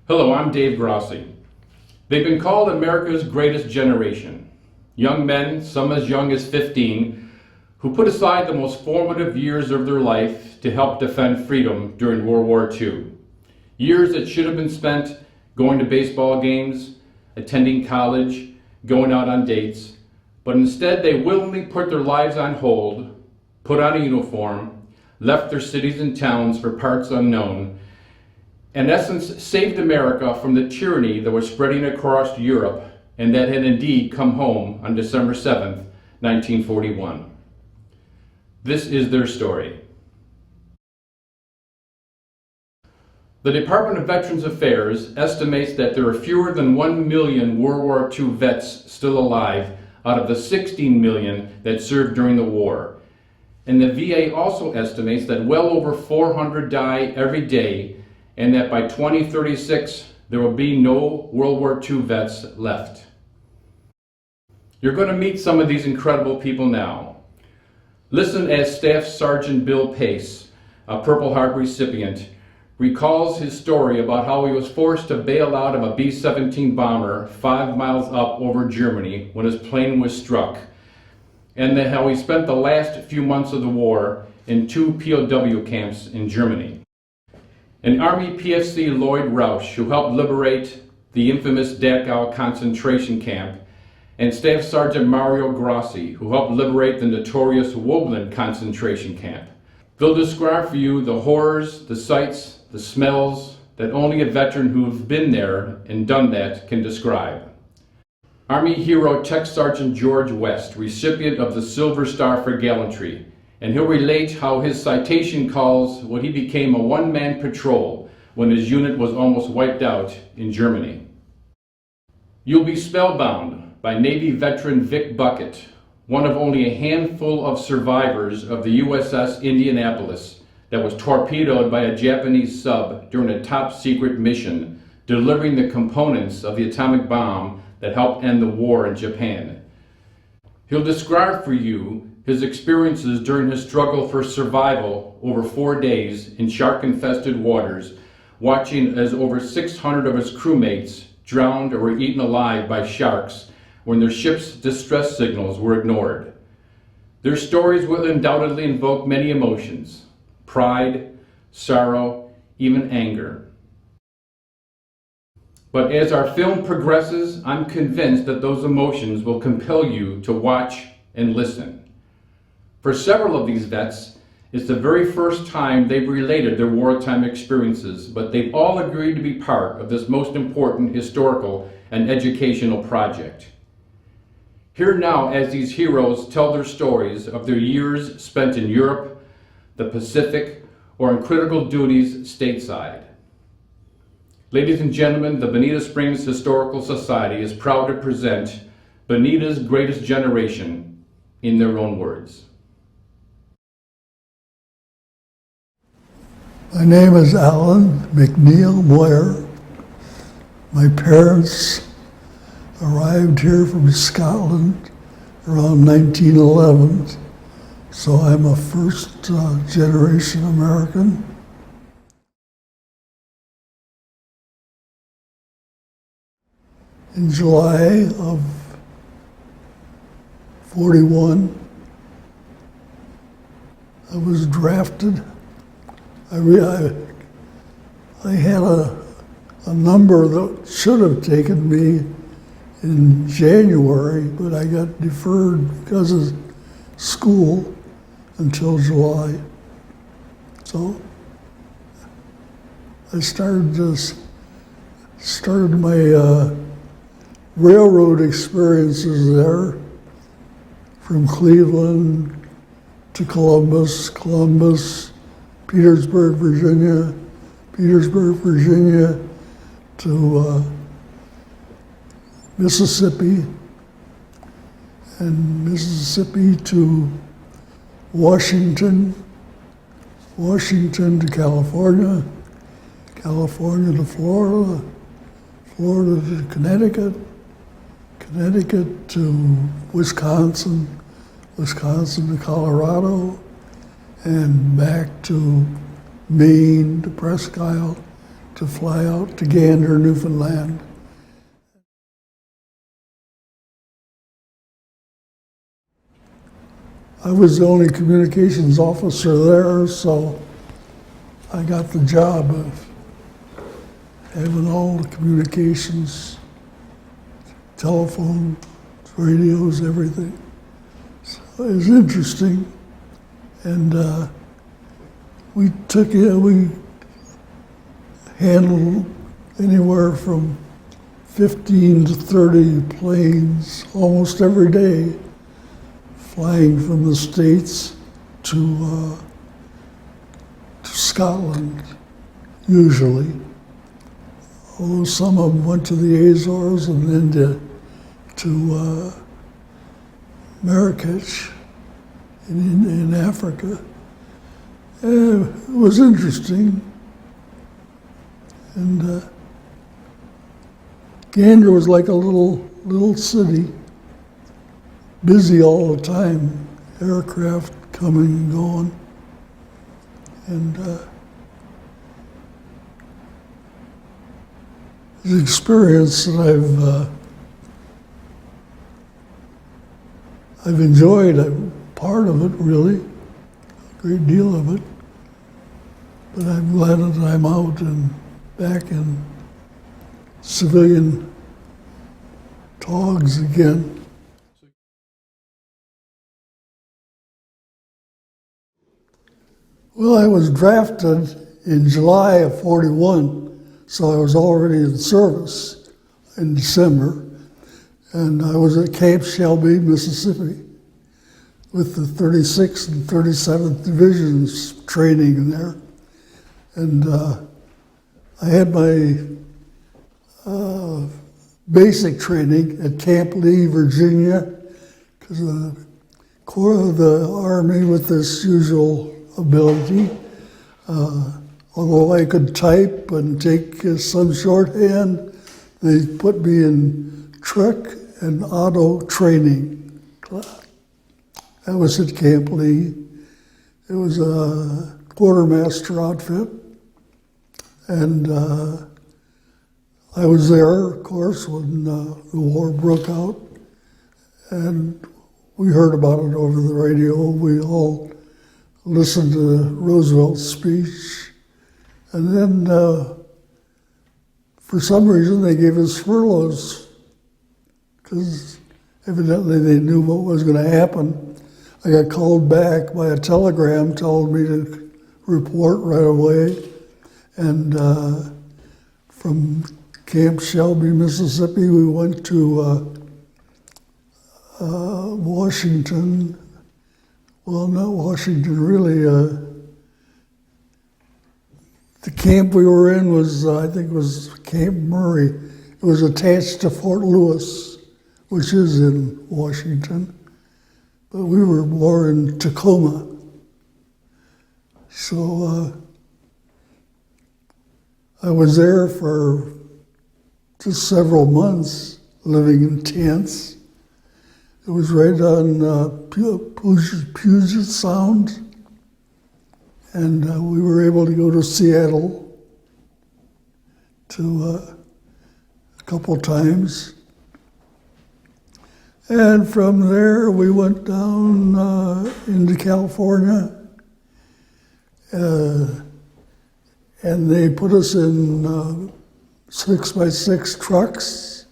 Hello, I'm Dave Grossi. They've been called America's greatest generation. Young men, some as young as 15, who put aside the most formative years of their life to help defend freedom during World War II. Years that should have been spent going to baseball games, attending college, going out on dates, but instead they willingly put their lives on hold, put on a uniform, left their cities and towns for parts unknown, in essence saved America from the tyranny that was spreading across Europe and that had indeed come home on December 7th, 1941. This is their story. The Department of Veterans Affairs estimates that there are fewer than 1 million World War II vets still alive out of the 16 million that served during the war. And the VA also estimates that well over 400 die every day, and that by 2036 there will be no World War II vets left. You're going to meet some of these incredible people now. Listen as Staff Sergeant Bill Pace, a Purple Heart recipient, recalls his story about how he was forced to bail out of a B-17 bomber 5 miles up over Germany when his plane was struck, and then how he spent the last few months of the war in 2 POW camps in Germany. And Army PFC Lloyd Roush, who helped liberate the infamous Dachau concentration camp, and Staff Sergeant Mario Grossi, who helped liberate the notorious Woblin concentration camp. They'll describe for you the horrors, the sights, the smells that only a veteran who's been there and done that can describe. Army hero Tech Sergeant George West, recipient of the Silver Star for Gallantry, and he'll relate how his citation calls what he became a one-man patrol when his unit was almost wiped out in Germany. You'll be spellbound by Navy veteran Vic Bucket, one of only a handful of survivors of the USS Indianapolis that was torpedoed by a Japanese sub during a top-secret mission, delivering the components of the atomic bomb that helped end the war in Japan. He'll describe for you his experiences during his struggle for survival over 4 days in shark-infested waters, watching as over 600 of his crewmates drowned or were eaten alive by sharks when their ship's distress signals were ignored. Their stories will undoubtedly invoke many emotions: pride, sorrow, even anger. But as our film progresses, I'm convinced that those emotions will compel you to watch and listen. For several of these vets, it's the very first time they've related their wartime experiences, but they've all agreed to be part of this most important historical and educational project. Hear now as these heroes tell their stories of their years spent in Europe, the Pacific, or in critical duties stateside. Ladies and gentlemen, the Bonita Springs Historical Society is proud to present Bonita's Greatest Generation in their own words. My name is Alan McNeil Moir. My parents arrived here from Scotland around 1911, so I'm a first generation American. In July of 41, I was drafted. I had a number that should have taken me in January, but I got deferred because of school until July. So I started my railroad experiences there, from Cleveland to Columbus, Petersburg, Virginia to Mississippi, and Mississippi to Washington to California to Florida, Florida to Connecticut to Wisconsin to Colorado, and back to Maine to Presque Isle to fly out to Gander, Newfoundland. I was the only communications officer there, so I got the job of having all the communications, telephone, radios, everything. So it was interesting, and we handled anywhere from 15 to 30 planes almost every day, flying from the States to Scotland, usually. Although some of them went to the Azores and then to Marrakech in Africa. It was interesting. And Gander was like a little city, busy all the time, aircraft coming and going. And the experience that I've enjoyed, part of it really, a great deal of it. But I'm glad that I'm out and back in civilian togs again. Well, I was drafted in July of '41, so I was already in service in December, and I was at Camp Shelby, Mississippi, with the 36th and 37th Divisions training there. And I had my basic training at Camp Lee, Virginia, because the Corps of the Army with this usual ability. Although I could type and take some shorthand, they put me in truck and auto training class. That was at Camp Lee. It was a quartermaster outfit. And I was there, of course, when the war broke out. And we heard about it over the radio. We all listened to Roosevelt's speech. And then, for some reason, they gave us furloughs, because evidently they knew what was going to happen. I got called back by a telegram telling me to report right away. And from Camp Shelby, Mississippi, we went to Washington. Well, not Washington, really. The camp we were in was, I think it was Camp Murray. It was attached to Fort Lewis, which is in Washington. But we were more in Tacoma. So I was there for just several months, living in tents. It was right on Puget Sound, and we were able to go to Seattle a couple times. And from there, we went down into California, and they put us in 6x6 trucks,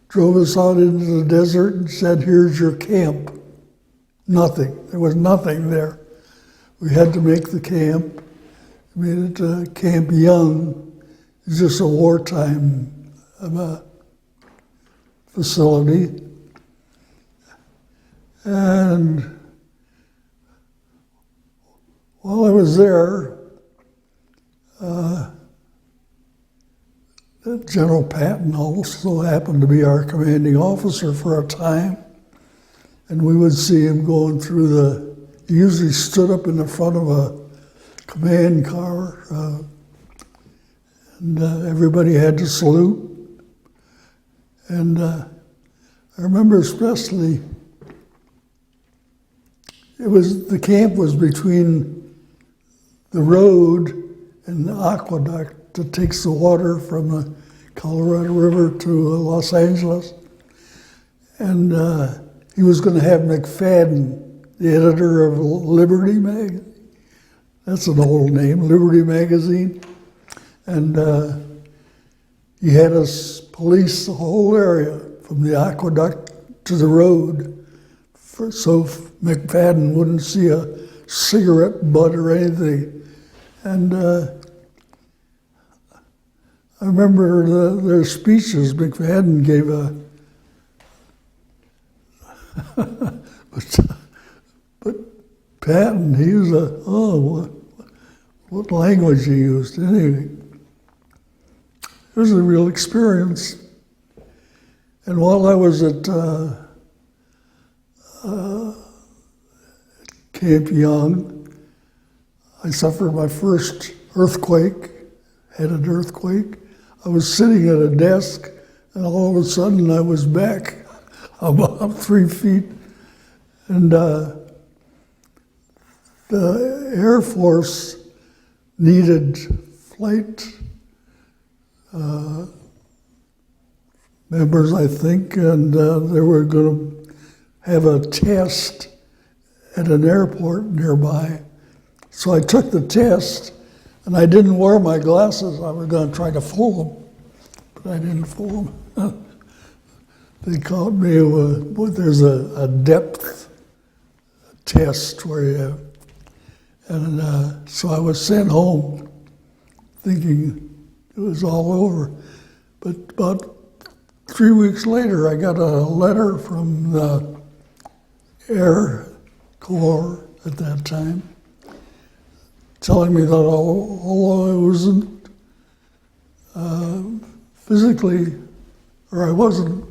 drove us out into the desert and said, "Here's your camp." Nothing. There was nothing there. We had to make the camp. We made it Camp Young. It was just a wartime facility. And while I was there, General Patton also happened to be our commanding officer for a time. And we would see him going through he usually stood up in the front of a command car, and everybody had to salute. And I remember especially, the camp was between the road and the aqueduct that takes the water from the Colorado River to Los Angeles. And he was going to have McFadden, the editor of Liberty magazine. That's an old name, Liberty magazine. And he had us police the whole area from the aqueduct to the road, so McFadden wouldn't see a cigarette butt or anything. And I remember their speeches. McFadden gave but Patton, he was what language he used anyway. It was a real experience. And while I was at Camp Young, I suffered my first earthquake, had an earthquake. I was sitting at a desk, and all of a sudden I was back about 3 feet. And the Air Force needed flight members, I think, and they were going to have a test at an airport nearby. So I took the test, and I didn't wear my glasses. I was going to try to fool them, but I didn't fool them. They caught me with, there's a depth test where you have, and so I was sent home thinking it was all over. But about 3 weeks later, I got a letter from the Air Corps at that time telling me that although I wasn't physically, or I wasn't,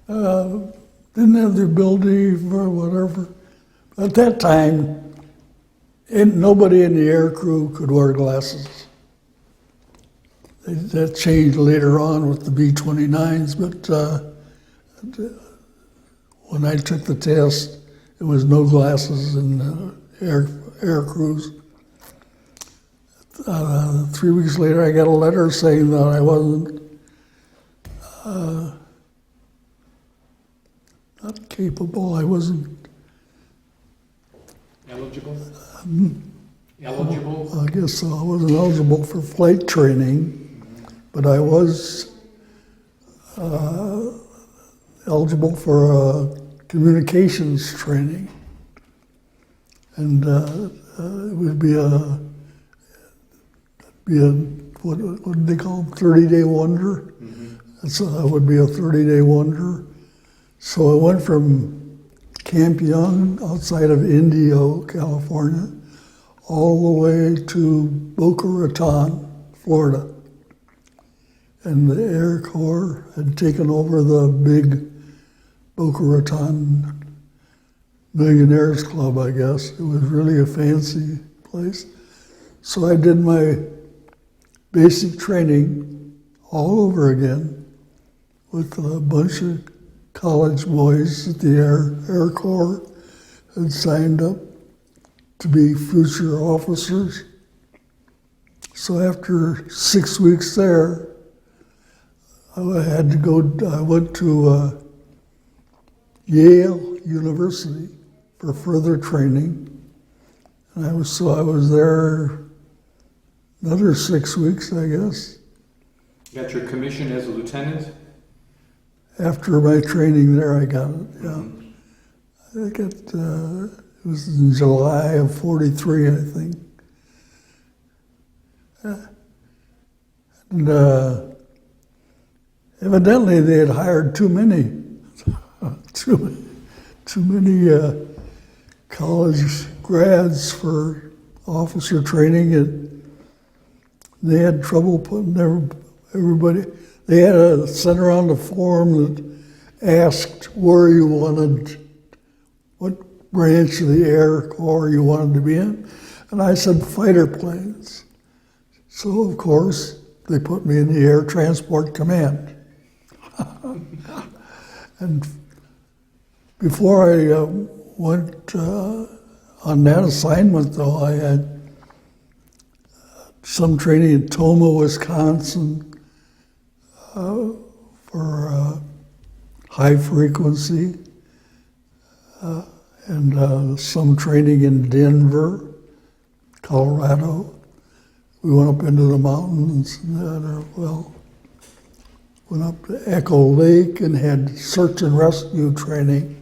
didn't have the ability for whatever. At that time, nobody in the air crew could wear glasses. That changed later on with the B-29s, but when I took the test, there was no glasses in air crews. 3 weeks later, I got a letter saying that I wasn't not capable. I wasn't eligible. Eligible. I guess so. I wasn't eligible for flight training, but I was eligible for communications training, and it would be a what did they call them? 30-day wonder. Mm-hmm. So that would be a 30-day wonder. So I went from Camp Young outside of Indio, California, all the way to Boca Raton, Florida. And the Air Corps had taken over the big Boca Raton Millionaires Club, I guess. It was really a fancy place. So I did my basic training all over again with a bunch of college boys at the Air Corps had signed up to be future officers. So after 6 weeks there, I went to Yale University for further training. And I was there another 6 weeks, I guess. You got your commission as a lieutenant? After my training there, I got it, yeah. I got, it was in July of 43, I think. And evidently they had hired too many college grads for officer training, and they had trouble putting everybody. They had sent around a form that asked where you wanted, what branch of the Air Corps you wanted to be in, and I said fighter planes. So of course they put me in the Air Transport Command. And before I went on that assignment, though, I had some training in Toma, Wisconsin, for high frequency, and some training in Denver, Colorado. We went up into the mountains went up to Echo Lake and had search and rescue training.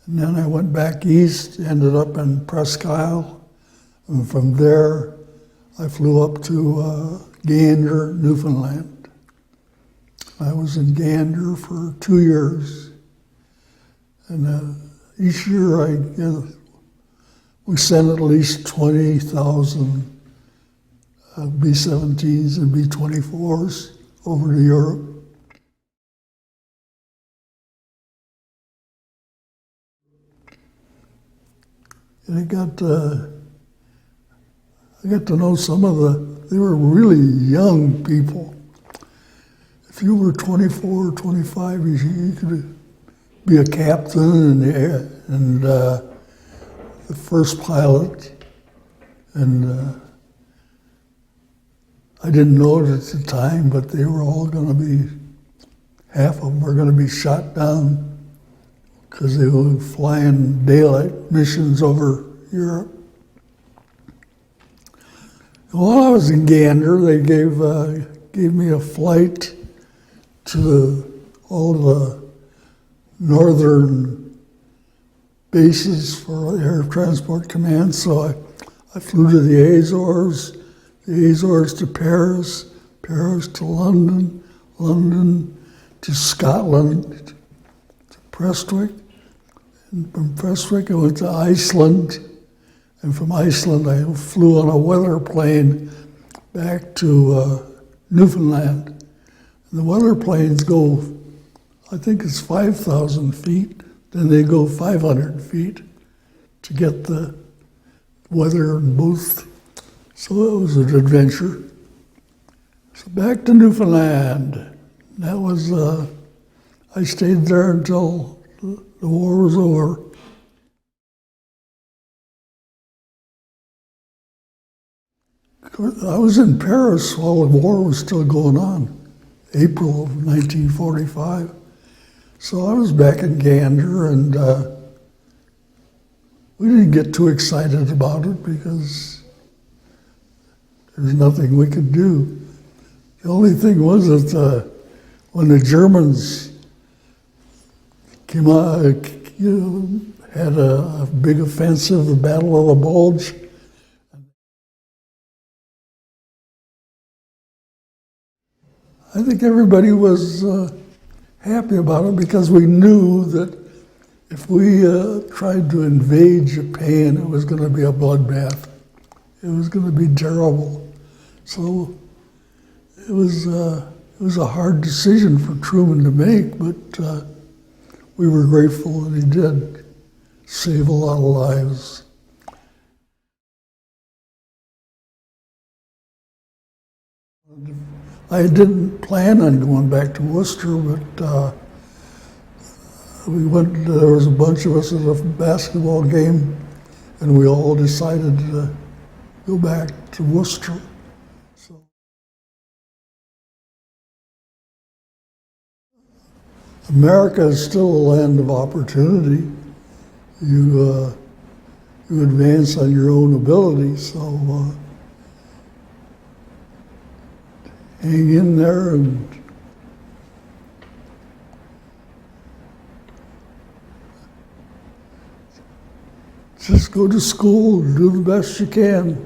And then I went back east, ended up in Presque Isle, and from there I flew up to Gander, Newfoundland. I was in Gander for 2 years, and each year we sent at least 20,000 B-17s and B-24s over to Europe. And I got to know some of they were really young people. If you were 24 or 25, you could be a captain and the first pilot. And I didn't know it at the time, but they were all going to be, half of them were going to be shot down because they were flying daylight missions over Europe. While I was in Gander, they gave me a flight to all the northern bases for Air Transport Command. So I flew to the Azores to Paris, Paris to London, London to Scotland, to Prestwick. And from Prestwick, I went to Iceland. And from Iceland, I flew on a weather plane back to Newfoundland. And the weather planes go, I think it's 5,000 feet, then they go 500 feet to get the weather in both. So it was an adventure. So back to Newfoundland. That was, I stayed there until the war was over. I was in Paris while the war was still going on, April of 1945. So I was back in Gander, and we didn't get too excited about it because there's nothing we could do. The only thing was that when the Germans came out, had a big offensive, the Battle of the Bulge. I think everybody was happy about it because we knew that if we tried to invade Japan, it was going to be a bloodbath. It was going to be terrible. So it was a hard decision for Truman to make, but we were grateful that he did save a lot of lives. I didn't plan on going back to Worcester, but we went. There was a bunch of us at a basketball game, and we all decided to go back to Worcester. So America is still a land of opportunity. You advance on your own ability, so hang in there and just go to school and do the best you can.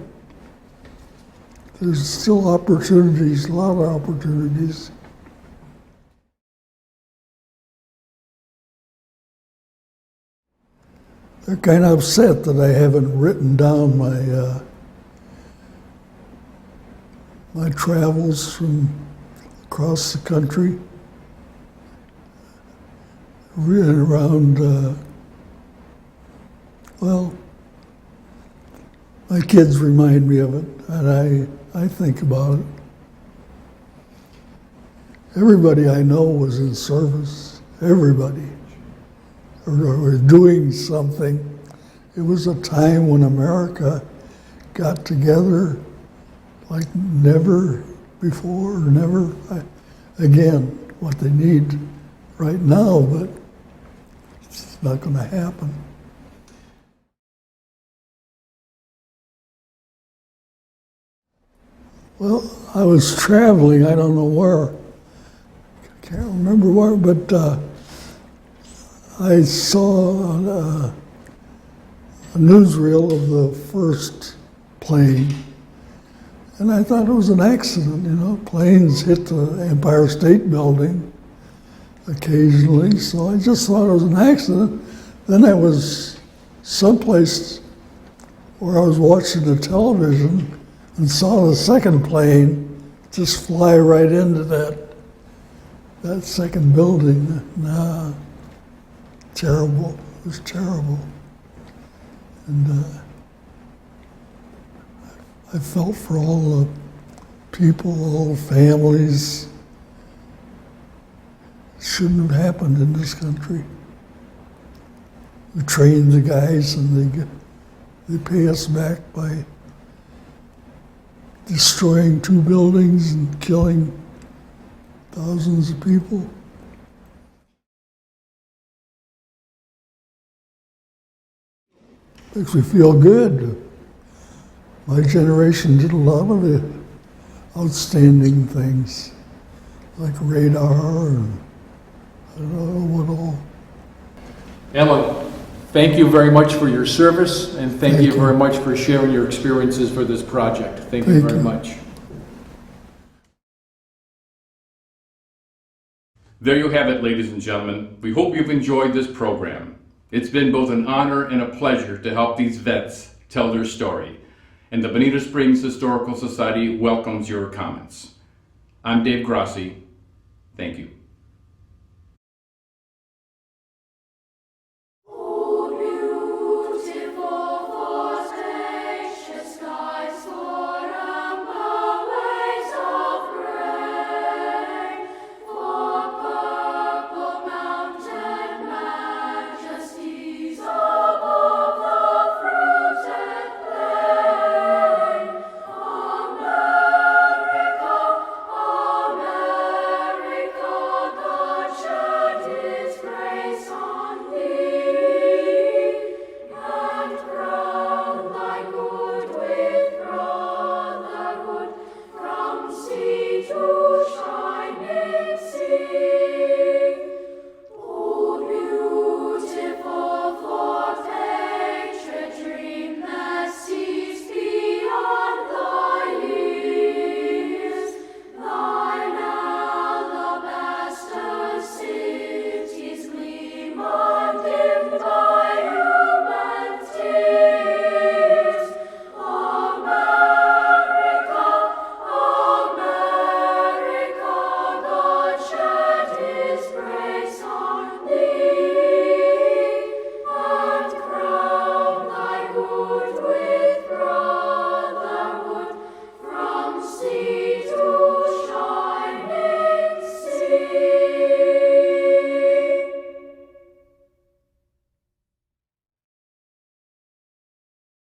There's still opportunities, a lot of opportunities. They're kind of upset that I haven't written down my travels from across the country, really around, well, my kids remind me of it, and I think about it. Everybody I know was in service, everybody, or doing something. It was a time when America got together like never before, never again, what they need right now, but it's not going to happen. Well, I was traveling, I don't know where, I can't remember where, but I saw a newsreel of the first plane, and I thought it was an accident, you know. Planes hit the Empire State Building occasionally, so I just thought it was an accident. Then I was someplace where I was watching the television and saw the second plane just fly right into that second building. Nah, terrible. It was terrible. And I felt for all the people, all the families. It shouldn't have happened in this country. We train the guys and they pay us back by destroying 2 buildings and killing thousands of people. Makes me feel good. My generation did a lot of the outstanding things, like radar and I don't know what all. Ellen, thank you very much for your service, and thank you you. very much for sharing your experiences for this project. Thank you very much. There you have it, ladies and gentlemen. We hope you've enjoyed this program. It's been both an honor and a pleasure to help these vets tell their story, and the Bonita Springs Historical Society welcomes your comments. I'm Dave Grossi. Thank you. Oh, beautiful forest.